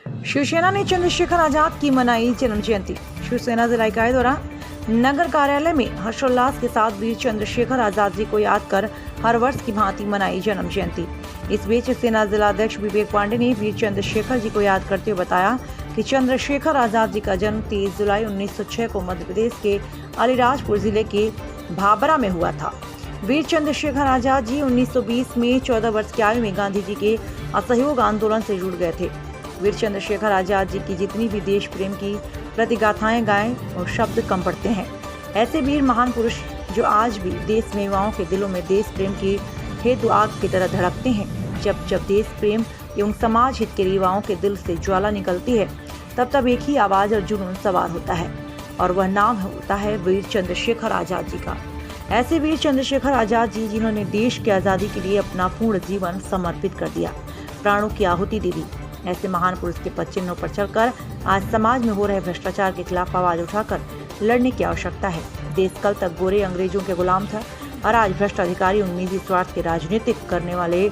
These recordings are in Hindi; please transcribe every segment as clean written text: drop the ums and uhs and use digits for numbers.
शिवसेना ने चंद्रशेखर आजाद की मनाई जन्म जयंती। शिवसेना जिला इकाई द्वारा नगर कार्यालय में हर्षोल्लास के साथ वीर चंद्रशेखर आजाद जी को याद कर हर वर्ष की भांति मनाई जन्म जयंती। इस बीच सेना जिला अध्यक्ष विवेक पांडे ने वीर चंद्रशेखर जी को याद करते हुए बताया कि चंद्रशेखर आजाद जी का जन्म 23 जुलाई 1906 को मध्य प्रदेश के अलीराजपुर जिले के भाबरा में हुआ था। वीर चंद्रशेखर आजाद जी 1920 में 14 वर्ष की आयु में गांधी जी के असहयोग आंदोलन से जुड़ गए थे। वीर चंद्रशेखर आजाद जी की जितनी भी देश प्रेम की प्रतिगाथाएं गाएं और शब्द कम पड़ते हैं। ऐसे वीर महान पुरुष जो आज भी देश में युवाओं के दिलों में देश प्रेम की हेतु आग की तरह धड़कते हैं। जब जब देश प्रेम एवं समाज हित के युवाओं के दिल से ज्वाला निकलती है, तब तब एक ही आवाज और जुनून सवार होता है और वह नाम होता है वीर चंद्रशेखर आजाद जी का। ऐसे वीर चंद्रशेखर आजाद जी जिन्होंने देश की आज़ादी के लिए अपना पूर्ण जीवन समर्पित कर दिया, प्राणों की आहुति दे दी। ऐसे महान पुरुष के पद चिन्हों पर चलकर आज समाज में हो रहे भ्रष्टाचार के खिलाफ आवाज उठाकर लड़ने की आवश्यकता है। देश कल तक गोरे अंग्रेजों के गुलाम था और आज भ्रष्ट अधिकारी और निजी स्वार्थ के राजनीतिक करने वाले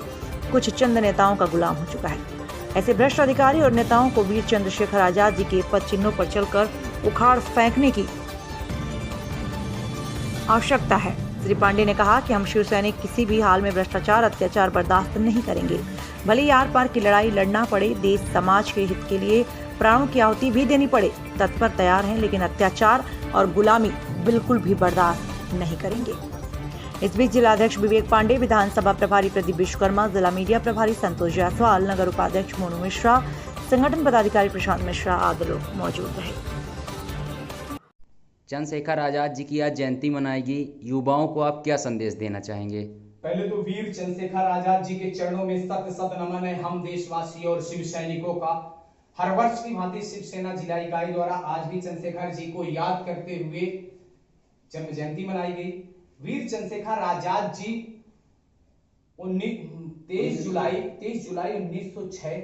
कुछ चंद नेताओं का गुलाम हो चुका है। ऐसे भ्रष्ट अधिकारी और नेताओं को वीर चंद्रशेखर आजाद जी के पद चिन्हों पर चलकर उखाड़ फेंकने की आवश्यकता है। श्री पांडे ने कहा कि हम शिव सैनिक किसी भी हाल में भ्रष्टाचार अत्याचार बर्दाश्त नहीं करेंगे। भले ही आर पार की लड़ाई लड़ना पड़े, देश समाज के हित के लिए प्राणों की आहुति भी देनी पड़े, तत्पर तैयार हैं, लेकिन अत्याचार और गुलामी बिल्कुल भी बर्दाश्त नहीं करेंगे। इस बीच जिलाध्यक्ष विवेक पांडे, विधानसभा प्रभारी प्रदीप विश्वकर्मा, जिला मीडिया प्रभारी संतोष जायसवाल, नगर उपाध्यक्ष मोनू मिश्रा, संगठन पदाधिकारी प्रशांत मिश्रा आदि लोग मौजूद रहे। चंद्रशेखर आजाद जी की आज जयंती मनाएगी, युवाओं को आप क्या संदेश देना चाहेंगे? पहले तो वीर चंद्रशेखर आजाद जी के चरणों में सत सत नमन है हम देशवासी और शिव सैनिकों का। हर वर्ष की भांति शिवसेना जिला इकाई द्वारा आज भी चंद्रशेखर जी को याद करते हुए जन्म जयंती मनाई गई। वीर चंद्रशेखर आजाद जी 23 जुलाई 1906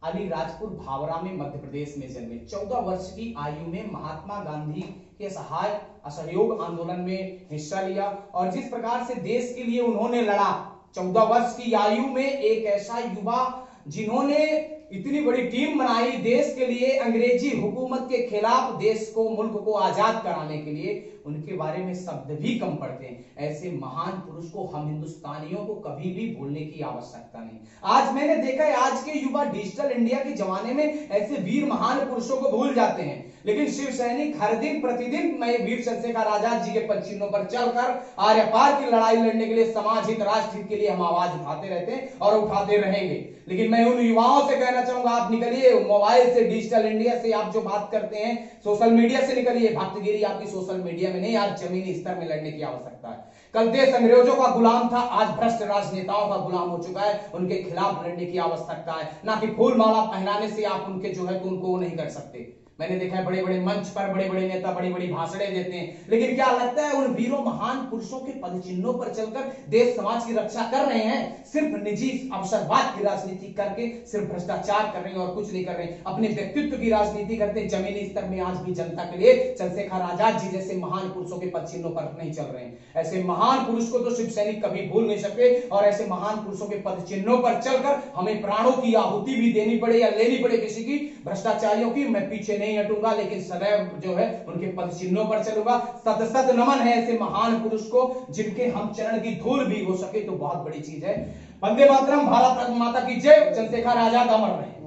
अलीराजपुर भावरा में मध्य प्रदेश में जन्मे। 14 वर्ष की आयु में महात्मा गांधी के असहयोग आंदोलन में हिस्सा लिया और जिस प्रकार से देश के लिए उन्होंने लड़ा, 14 वर्ष की आयु में एक ऐसा युवा जिन्होंने इतनी बड़ी टीम बनाई देश के लिए, अंग्रेजी हुकूमत के खिलाफ देश को, मुल्क को आजाद कराने के लिए, उनके बारे में शब्द भी कम पड़ते हैं। ऐसे महान पुरुष को हम हिंदुस्तानियों को कभी भी भूलने की आवश्यकता नहीं। आज मैंने देखा है आज के युवा डिजिटल इंडिया के जमाने में ऐसे वीर महान पुरुषों को भूल जाते हैं, लेकिन शिव सैनिक हर दिन प्रतिदिन मैं वीर चंद्रशेखर आजाद जी के पद चिन्हों पर चलकर आर्य पार की लड़ाई लड़ने के लिए, समाज हित राष्ट्र हित के लिए हम आवाज उठाते रहते हैं और उठाते रहेंगे। लेकिन मैं उन युवाओं से कहना चाहूंगा, आप निकलिए मोबाइल से, डिजिटल इंडिया से, आप जो बात करते हैं सोशल मीडिया से निकलिए। भक्तगिरी आपकी सोशल मीडिया में नहीं, आज जमीनी स्तर में लड़ने की आवश्यकता है। कल देश अंग्रेजों का गुलाम था, आज भ्रष्ट राजनेताओं का गुलाम हो चुका है। उनके खिलाफ लड़ने की आवश्यकता है, ना कि फूल माला पहनाने से आप उनके जो है तो उनको नहीं कर सकते। मैंने देखा है बड़े बड़े मंच पर बड़े बड़े नेता बड़ी बड़ी भाषणें देते हैं, लेकिन क्या लगता है उन वीरों महान पुरुषों के पद चिन्हों पर चलकर देश समाज की रक्षा कर रहे हैं? सिर्फ निजी अवसरवाद की राजनीति करके सिर्फ भ्रष्टाचार कर रहे हैं और कुछ नहीं कर रहे हैं। अपने व्यक्तित्व की राजनीति करते हैं। जमीनी स्तर में आज भी जनता के लिए चंद्रशेखर आजाद जी जैसे महान पुरुषों के पद चिन्हों पर नहीं चल रहे हैं। ऐसे महान पुरुष को तो शिव सैनिक कभी भूल नहीं सकते और ऐसे महान पुरुषों के पद चिन्हों पर चलकर हमें प्राणों की आहुति भी देनी पड़े या लेनी पड़े किसी की, भ्रष्टाचारियों की, मैं पीछे नहीं हटूंगा, लेकिन सदैव जो है उनके पद चिन्हों पर चलूंगा। सत सत नमन है ऐसे महान पुरुष को जिनके हम चरण की धूल भी हो सके तो बहुत बड़ी चीज है। वंदे मातरम, भारत माता की जय। चंद्रशेखर आजाद अमर रहे।